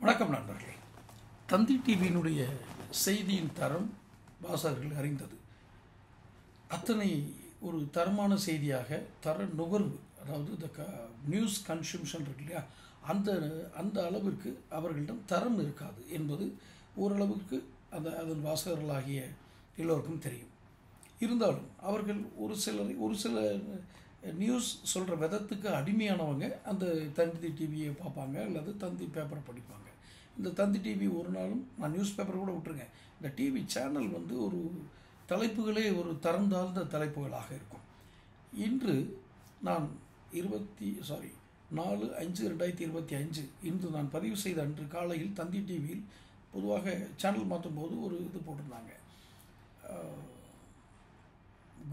வணக்கம் நண்பர்களே. தந்தி டிவியினுடைய செய்தியின் தரம் வாசகர்கள் அறிந்தது. அத்தனை ஒரு தரமான செய்தியாக தர நுகர்வு, அதாவது இந்த நியூஸ் கன்சம்ஷன் இருக்கு இல்லையா, அந்த அளவிற்கு அவர்களிடம் தரம் இருக்காது என்பது ஓரளவுக்கு அதன் வாசகர்களாகிய எல்லோருக்கும் தெரியும். இருந்தாலும் அவர்கள் ஒரு சில நியூஸ் சொல்கிற விதத்துக்கு அடிமையானவங்க அந்த தந்தி டிவியை பார்ப்பாங்க அல்லது தந்தி பேப்பரை படிப்பாங்க. இந்த தந்தி டிவி ஒரு நாளும், நான் நியூஸ் பேப்பரை கூட விட்டுருங்க, இந்த டிவி சேனல் ஒரு தலைப்புகளே ஒரு தரம் தாழ்ந்த தலைப்புகளாக இருக்கும். இன்று நான் 4/5/2025 இன்று நான் பதிவு செய்த அன்று காலையில் தந்தி டிவியில் பொதுவாக சேனல் மாற்றும் போது ஒரு இது போட்டிருந்தாங்க.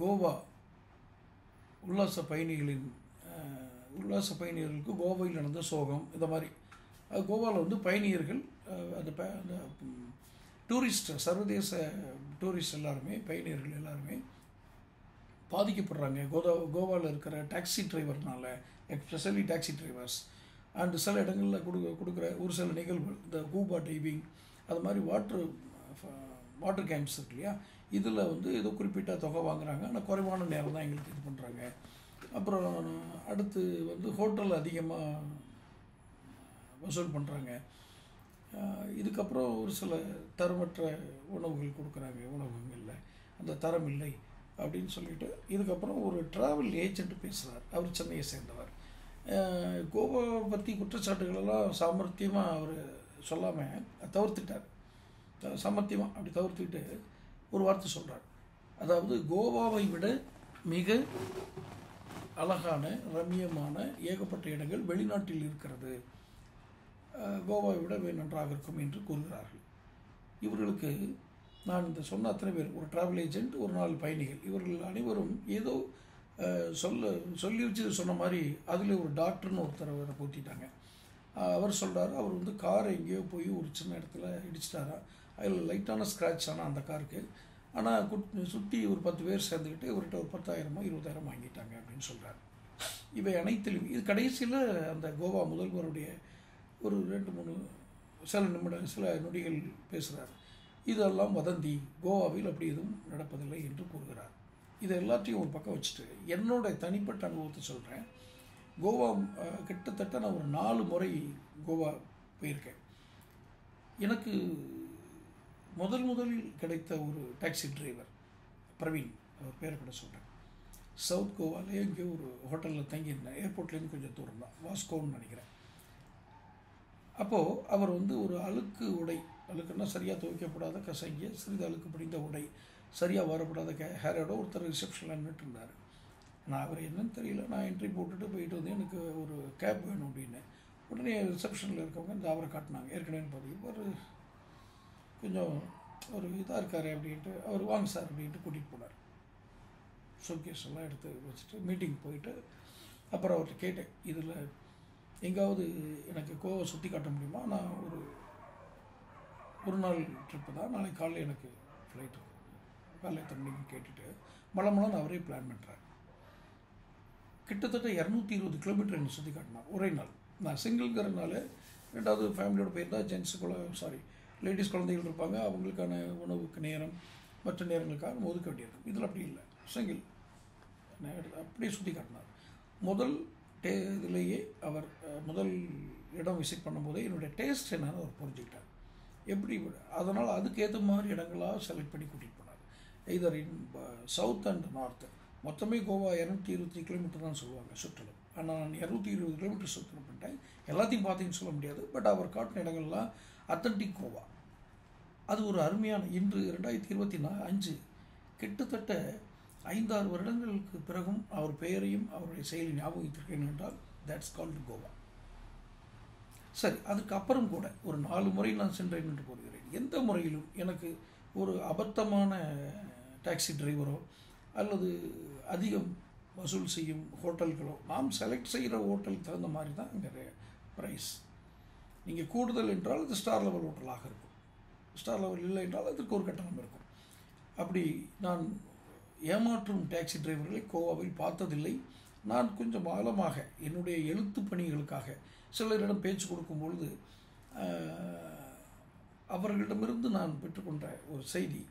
கோவா உல்லாச பயணிகளுக்கு கோவையில் நடந்த சோகம், இந்த மாதிரி. கோவாவில் பயணியர்கள், அந்த டூரிஸ்ட், சர்வதேச டூரிஸ்ட் எல்லாருமே, பயணியர்கள் எல்லாருமே பாதிக்கப்படுறாங்க. கோவாவில் இருக்கிற டாக்ஸி டிரைவர்னால, எஸ்பெஷலி டாக்ஸி டிரைவர்ஸ் அண்டு சில இடங்களில் கொடுக்குற ஒரு சில நிகழ்வுகள், இந்த கூபா டைவிங், அது மாதிரி வாட்டர் கேம்ப்ஸ் இருக்கு இல்லையா, இதில் ஏதோ குறிப்பிட்ட தொகை வாங்குகிறாங்க, ஆனால் குறைவான நேரம் தான் எங்களுக்கு இது பண்ணுறாங்க. அப்புறம் அடுத்து ஹோட்டல் அதிகமாக வசூல் பண்ணுறாங்க. இதுக்கப்புறம் ஒரு சில தரமற்ற உணவுகள் கொடுக்குறாங்க, உணவகங்களில் அந்த தரம் இல்லை அப்படின்னு சொல்லிட்டு. இதுக்கப்புறம் ஒரு ட்ராவல் ஏஜென்ட் பேசுகிறார், அவர் சென்னையை சேர்ந்தவர். கோவாவை பற்றி குற்றச்சாட்டுகளெல்லாம் சாமர்த்தியமாக அவர் சொல்லாமல் தவிர்த்துட்டார். சாமர்த்தியமாக அப்படி தவிர்த்துக்கிட்டு ஒரு வார்த்தை சொல்கிறார். அதாவது கோவாவை விட மிக அழகான, ரம்மியமான ஏகப்பட்ட இடங்கள் வெளிநாட்டில் இருக்கிறது, கோவாவை விட நன்றாக இருக்கும் என்று கூறுகிறார்கள். இவர்களுக்கு நான் இந்த சொன்ன அத்தனை பேர், ஒரு ட்ராவல் ஏஜென்ட், ஒரு 4 பயணிகள், இவர்கள் அனைவரும் ஏதோ சொல்லி வச்சு சொன்ன மாதிரி அதில் ஒரு டாக்டர்னு ஒருத்தர் அவரை பூத்திட்டாங்க. அவர் சொல்கிறார், அவர் காரை எங்கேயோ போய் ஒரு சின்ன இடத்துல இடிச்சிட்டாரா, அதில் லைட்டான ஸ்க்ராட்ச் ஆனால் அந்த காருக்கு, ஆனால் சுற்றி ஒரு 10 பேர் சேர்ந்துக்கிட்டு இவர்கிட்ட ஒரு 10,000 20,000 வாங்கிட்டாங்க அப்படின்னு சொல்கிறார். இவை அனைத்திலும் இது கடைசியில் அந்த கோவா முதல்வருடைய ஒரு 2-3 சில நொடிகள் பேசுகிறார். இதெல்லாம் வதந்தி, கோவாவில் அப்படி எதுவும் நடப்பதில்லை என்று கூறுகிறார். இதை எல்லாத்தையும் ஒரு பக்கம் வச்சுட்டு என்னோட தனிப்பட்ட அனுபவத்தை சொல்கிறேன். கோவா கிட்டத்தட்ட நான் ஒரு 4 முறை கோவா போயிருக்கேன். எனக்கு முதலில் கிடைத்த ஒரு டாக்ஸி டிரைவர் பிரவீன், அவர் பேரை கூட சொல்கிறேன். சவுத் கோவாலே இங்கே ஒரு ஹோட்டலில் தங்கியிருந்தேன். ஏர்போர்ட்லேருந்து கொஞ்சம் தூரம் தான், வாஸ்கோன்னு நினைக்கிறேன். அப்போது அவர் ஒரு அழுக்கு உடை, அழுக்குன்னா சரியாக துவைக்கப்படாத கசங்கிய சிறிது அழுக்கு படிந்த உடை, சரியாக வரப்படாத ஹேரோட ஒருத்தர் ரிசப்ஷனில் நின்றுட்டு இருந்தார். நான் அவர் என்னன்னு தெரியல, நான் என்ட்ரி போட்டுட்டு போயிட்டு எனக்கு ஒரு கேப் வேணும் அப்படின்னு. உடனே ரிசப்ஷனில் இருக்கவங்க இந்த அவரை காட்டினாங்க. ஏற்கனவே பார்த்தீங்க ஒரு கொஞ்சம் ஒரு இதாக இருக்கார் அப்படின்ட்டு, அவர் வாங்க சார் அப்படின்ட்டு கூட்டிகிட்டு போனார். ஷோகேஸ் எல்லாம் எடுத்து வச்சுட்டு மீட்டிங் போயிட்டு அப்புறம் அவர்கிட்ட கேட்டேன், இதில் எங்காவது எனக்கு கோவா சுற்றி காட்ட முடியுமா, நான் ஒரு நாள் ட்ரிப்பு தான், நாளைக்கு காலையில் எனக்கு ஃப்ளைட்டு காலையில் தம்பின்னு கேட்டுட்டு மலமலன்னு அவரே பிளான் பண்ணுறார். கிட்டத்தட்ட 220 கிலோமீட்டர் என்னை சுற்றி காட்டினார் ஒரே நாள். நான் சிங்கிள்ங்கிறதுனால, ரெண்டாவது ஃபேமிலியோடு போயிருந்தால் லேடிஸ் குழந்தைகள் இருப்பாங்க, அவங்களுக்கான உணவுக்கு நேரம் மற்ற நேரங்களுக்காக ஒதுக்க வேண்டியிருக்கும். இதில் அப்படி இல்லை, சிங்கிள் அப்படியே சுற்றி காட்டினார். முதல் இதிலேயே அவர் முதல் இடம் விசிட் பண்ணும்போதே என்னுடைய டேஸ்ட் என்னன்னு அவர் புரிஞ்சுக்கிட்டார். எப்படி அதனால் அதுக்கேற்ற மாதிரி இடங்களாக செலக்ட் பண்ணி கூட்டிகிட்டு போனார். இதர் இன் சவுத் அண்ட் நார்த்து. மொத்தமே கோவா 223 கிலோமீட்டர் தான் சொல்லுவாங்க சுற்றலும். ஆனால் நான் 220 கிலோமீட்டர் சுற்றணும் பண்ணிட்டேன். எல்லாத்தையும் பார்த்தீங்கன்னு சொல்ல முடியாது, பட் அவர் காட்டின இடங்கள்லாம் அத்தன்டிக் கோவா. அது ஒரு அருமையான, இன்று 2025 கிட்டத்தட்ட 5-6 வருடங்களுக்கு பிறகும் அவர் பெயரையும் அவருடைய செயலை ஞாபகத்திருக்கேன் என்றால் தட்ஸ் கால்டு கோவா. சரி, அதுக்கு அப்புறம் கூட ஒரு 4 முறை நான் சென்றேன் என்று கூறுகிறேன். எந்த முறையிலும் எனக்கு ஒரு அபத்தமான டாக்ஸி டிரைவரோ அல்லது அதிகம் வசூல் செய்யும் ஹோட்டல்களோ, நாம் செலக்ட் செய்கிற ஹோட்டலுக்கு தகுந்த மாதிரி தான் இங்கே ப்ரைஸ். நீங்கள் கூடுதல் என்றால் அது ஸ்டார் லெவல் ஹோட்டலாக இருக்கும், ஸ்டார் லெவல் இல்லை என்றால் அதற்கு ஒரு கட்டணம் இருக்கும். அப்படி நான் ஏமாற்றும் டாக்ஸி டிரைவர்களை கோவாவில் பார்த்ததில்லை. நான் கொஞ்சம் ஆழமாக என்னுடைய எழுத்து பணிகளுக்காக சிலரிடம் பேச்சு கொடுக்கும் பொழுது அவர்களிடமிருந்து நான் பெற்றுக்கொண்ட ஒரு செய்தி,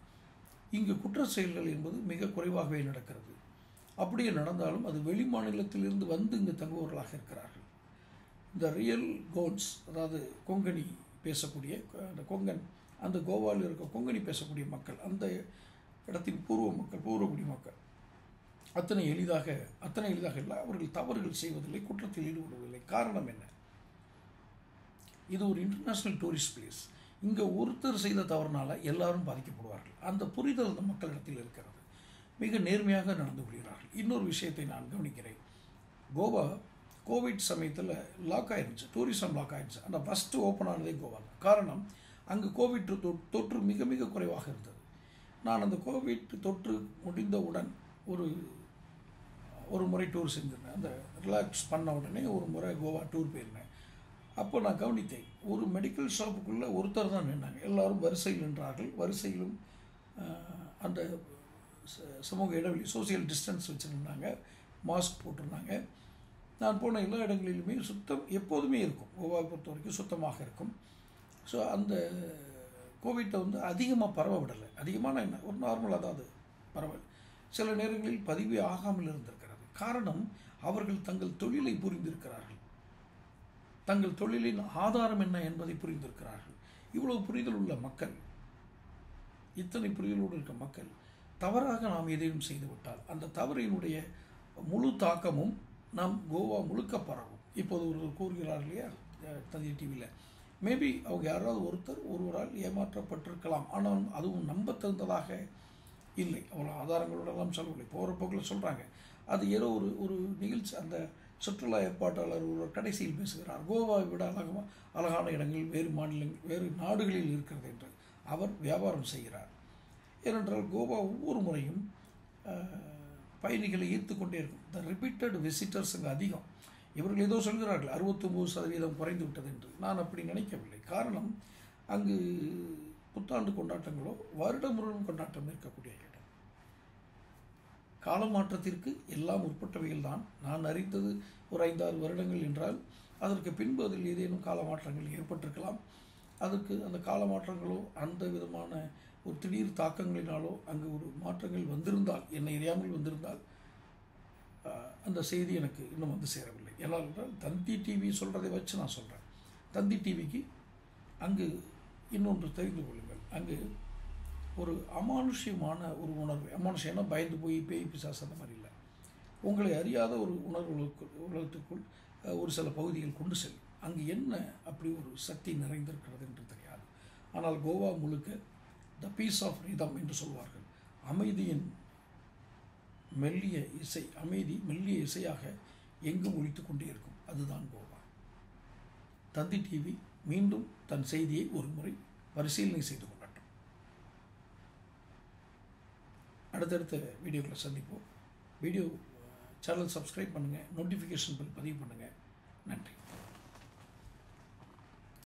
இங்கு குற்ற செயல்கள் என்பது மிக குறைவாகவே நடக்கிறது. அப்படியே நடந்தாலும் அது வெளி மாநிலத்திலிருந்து வந்து இங்கு தங்குபவர்களாக இருக்கிறார்கள். இந்த ரியல் கோன்ஸ், அதாவது கொங்கணி பேசக்கூடிய அந்த கொங்கன், அந்த கோவாவில் இருக்க கொங்கணி பேசக்கூடிய மக்கள், அந்த இடத்தின் பூர்வகுடி மக்கள் அத்தனை எளிதாக இல்லை, அவர்கள் தவறுகள் செய்வதில்லை, குற்றத்தில் ஈடுபடுவதில்லை. காரணம் என்ன? இது ஒரு இன்டர்நேஷ்னல் டூரிஸ்ட் பிளேஸ். இங்கே ஒருத்தர் செய்த தவறுனால எல்லாரும் பாதிக்கப்படுவார்கள். அந்த புரிதல் அந்த மக்களிடத்தில் இருக்கிறது. மிக நேர்மையாக நடந்து கொள்கிறார்கள். இன்னொரு விஷயத்தை நான் கவனிக்கிறேன். கோவா கோவிட் சமயத்தில் லாக் ஆயிருந்துச்சு, டூரிசம் லாக் ஆயிருந்துச்சு. அந்த ஃபஸ்ட்டு ஓப்பன் ஆனதே கோவா தான். காரணம், அங்கு கோவிட் தொற்று மிக மிக குறைவாக இருந்தது. நான் அந்த கோவிட் தொற்று முடிந்தவுடன் ஒரு முறை டூர் செஞ்சிருந்தேன். அந்த ரிலாக்ஸ் பண்ண உடனே ஒரு முறை கோவா டூர் போயிருந்தேன். அப்போ நான் கவனித்தேன், ஒரு மெடிக்கல் ஷாப்புக்குள்ளே ஒருத்தர் தான் நின்றாங்க. எல்லோரும் வரிசையில் நின்றார்கள். வரிசையிலும் அந்த சமூக இடைவெளி, சோசியல் டிஸ்டன்ஸ் வச்சுருந்தாங்க, மாஸ்க் போட்டிருந்தாங்க. நான் போன எல்லா இடங்களிலுமே சுத்தம் எப்போதுமே இருக்கும். கோவாவை பொறுத்த வரைக்கும் சுத்தமாக இருக்கும். ஸோ அந்த கோவிட்டை அதிகமாக பரவ விடலை. அதிகமான என்ன, ஒரு நார்மலாக தான் அது பரவல். சில நேரங்களில் பதிவே ஆகாமல் இருந்திருக்கிறது. காரணம், அவர்கள் தங்கள் தொழிலை புரிந்திருக்கிறார்கள். தங்கள் தொழிலின் ஆதாரம் என்ன என்பதை புரிந்திருக்கிறார்கள். இவ்வளவு புரிதல் உள்ள மக்கள், இத்தனை புரிதலோடு இருக்க மக்கள் தவறாக நாம் எதையும் செய்துவிட்டால் அந்த தவறினுடைய முழு தாக்கமும் நாம் கோவா முழுக்க பரவும். இப்போது ஒரு கூறுகிறார் இல்லையா தந்தி டிவியில், மேபி அவங்க யாராவது ஒருவரால் ஏமாற்றப்பட்டிருக்கலாம், ஆனால் அதுவும் நம்ப தகுந்ததாக இல்லை. அவ்வளோ ஆதாரங்களோடலாம் சொல்லவில்லை, போகிற போக்கில் சொல்கிறாங்க. அது ஏதோ ஒரு நிகழ்ச்சி, அந்த சுற்றுலா ஏற்பாட்டாளர் ஒரு கடைசியில் பேசுகிறார், கோவாவை விட அழகான இடங்கள் வேறு நாடுகளில் இருக்கிறது என்று அவர் வியாபாரம் செய்கிறார். ஏனென்றால் கோவா ஒவ்வொரு முறையும் பயணிகளை ஈர்த்துக்கொண்டே இருக்கும். த ரிப்பீட்டட் விசிட்டர்ஸ் அங்கே அதிகம். இவர்கள் ஏதோ சொல்கிறார்கள் 69% குறைந்து விட்டது என்று. நான் அப்படி நினைக்கவில்லை. காரணம், அங்கு புத்தாண்டு கொண்டாட்டங்களோ வருடம் முழுவதும் கொண்டாட்டம் இருக்கக்கூடிய இடம். காலமாற்றத்திற்கு எல்லாம் உட்பட்டவைகள் தான். நான் அறிந்தது ஒரு 5-6 வருடங்கள் என்றால், அதற்கு பின்பு அதில் ஏதேனும் காலமாற்றங்கள் ஏற்பட்டிருக்கலாம். அதுக்கு அந்த காலமாற்றங்களோ அந்த விதமான ஒரு திடீர் தாக்கங்களினாலோ அங்கு ஒரு மாற்றங்கள் வந்திருந்தால், என்னை அறியாமல் வந்திருந்தால், அந்த செய்தி எனக்கு இன்னும் சேரவில்லை. ஏனென்றால் தந்தி டிவி சொல்கிறதை வச்சு நான் சொல்கிறேன். தந்தி டிவிக்கு அங்கு இன்னொன்று தெரிந்து கொள்ளுங்கள், அங்கு ஒரு அமானுஷ்யமான ஒரு உணர்வு, அமானுஷ்யம்னா பயந்து போய் பேய் பிசாசு அந்த மாதிரி இல்லை, உங்களை அறியாத ஒரு உலகத்துக்குள் ஒரு சில பகுதிகள் கொண்டு செல்லும். அங்கு என்ன அப்படி ஒரு சக்தி நிறைந்திருக்கிறது என்று தெரியாது. ஆனால் கோவா முழுக்க த பீஸ் ஆஃப் ரிதம் என்று சொல்வார்கள். அமைதியின் மெல்லிய இசை, அமைதி மெல்லிய இசையாக எங்கும் ஒலித்து கொண்டே இருக்கும். அதுதான் கோவா. தந்தி டிவி மீண்டும் தன் செய்தியை ஒரு முறை பரிசீலனை செய்து கொள்ளட்டும். அடுத்தடுத்த வீடியோக்களை சந்திப்போம். சேனல் சப்ஸ்கிரைப் பண்ணுங்கள், நோட்டிஃபிகேஷன் பில் பதிவு பண்ணுங்கள். நன்றி.